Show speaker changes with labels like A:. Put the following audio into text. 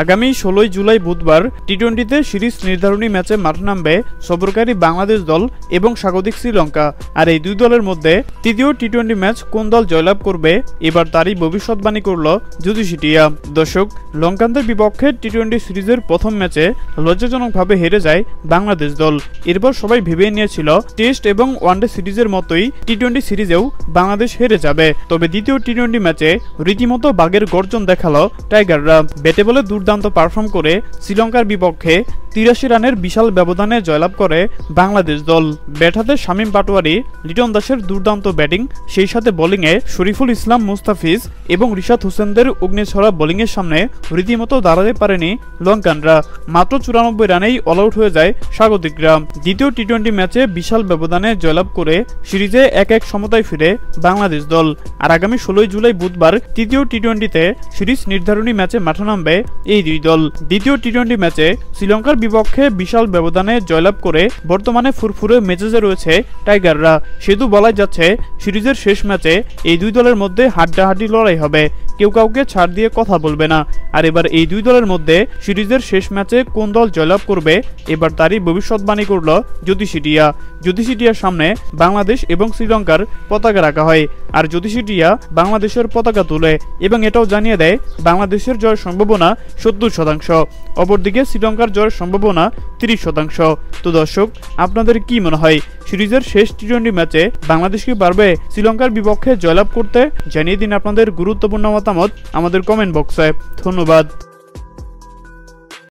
A: আগামী 16 জুলাই বুধবার টি-20তে সিরিজ নির্ধারণী ম্যাচে মাঠে নামবে সফরকারী বাংলাদেশ দল এবং স্বাগতিক শ্রীলঙ্কা। আর এই দুই দলের মধ্যে তৃতীয় টি-20 ম্যাচ কোন দল জয়লাভ করবে এবার তারই ভবিষ্যৎবাণী করল জ্যোতিষী টিয়া। দর্শক, লঙ্কানদের বিপক্ষে টি-20 সিরিজের প্রথম ম্যাচে লজ্জাজনকভাবে হেরে যায় বাংলাদেশ দল। এরপর সবাই ভেবে নিয়েছিল টেস্ট এবং ওয়ানডে সিরিজের মতোই টি-20 সিরিজেও বাংলাদেশ হেরে যাবে। তবে দ্বিতীয় টি-20 ম্যাচে রীতিমতো বাঘের গর্জন দেখালো টাইগাররা। ব্যাটে বলে দুর্দান্ত পারফর্ম করে শ্রীলঙ্কার বিপক্ষে 83 রানের বিশাল ব্যবধানে জয়লাভ করে বাংলাদেশ দল। ব্যাট হাতে শামীম পাটোয়ারি, লিটন দাসের দুর্দান্ত ব্যাটিং, সেই সাথে বোলিংয়ে শরীফুল ইসলাম মুস্তাফিজ এবং রিশাদ হোসেনদের অগ্নিছড়া বোলিংয়ের সামনে রীতিমতো দাঁড়াতে পারেনি লঙ্কানরা। মাত্র 94 রানেই অল আউট হয়ে যায় স্বাগতিকরা। দ্বিতীয় টি-20 ম্যাচে বিশাল ব্যবধানে জয়লাভ করে সিরিজে 1-1 সমতায় ফিরে বাংলাদেশ দল। আর আগামী 16 জুলাই বুধবার তৃতীয় টি-20তে সিরিজ নির্ধারণী ম্যাচে মাঠে নামবে এই দুই দল। দ্বিতীয় টি-20 ম্যাচে শ্রীলঙ্কার বিপক্ষে বিশাল ব্যবধানে জয়লাভ করে বর্তমানে ফুরফুরে মেজাজে রয়েছে টাইগাররা। সেহেতু বলাই যাচ্ছে সিরিজের শেষ ম্যাচে এই দুই দলের মধ্যে হাড্ডাহাড্ডি লড়াই হবে, কেউ কাউকে ছাড় দিয়ে কথা বলবে না। আর এবার এই দুই দলের মধ্যে সিরিজের শেষ ম্যাচে কোন দল জয়লাভ করবে এবার তারই ভবিষ্যৎবাণী করল জ্যোতিষী টিয়া। জ্যোতিষী টিয়ার সামনে বাংলাদেশ এবং শ্রীলঙ্কার পতাকা রাখা হয়, আর জ্যোতিষী টিয়া বাংলাদেশের পতাকা তুলে এবং এটাও জানিয়ে দেয় বাংলাদেশের জয়ের সম্ভাবনা 70%, অপরদিকে শ্রীলঙ্কার জয়ের সম্ভাবনা 30%। তো দর্শক, আপনাদের কি মনে হয় সিরিজের শেষ টি-20 ম্যাচে বাংলাদেশ কি পারবে শ্রীলঙ্কার বিপক্ষে জয়লাভ করতে? জানিয়ে দিন আপনাদের গুরুত্বপূর্ণ মতামত আমাদের কমেন্ট বক্সে। ধন্যবাদ।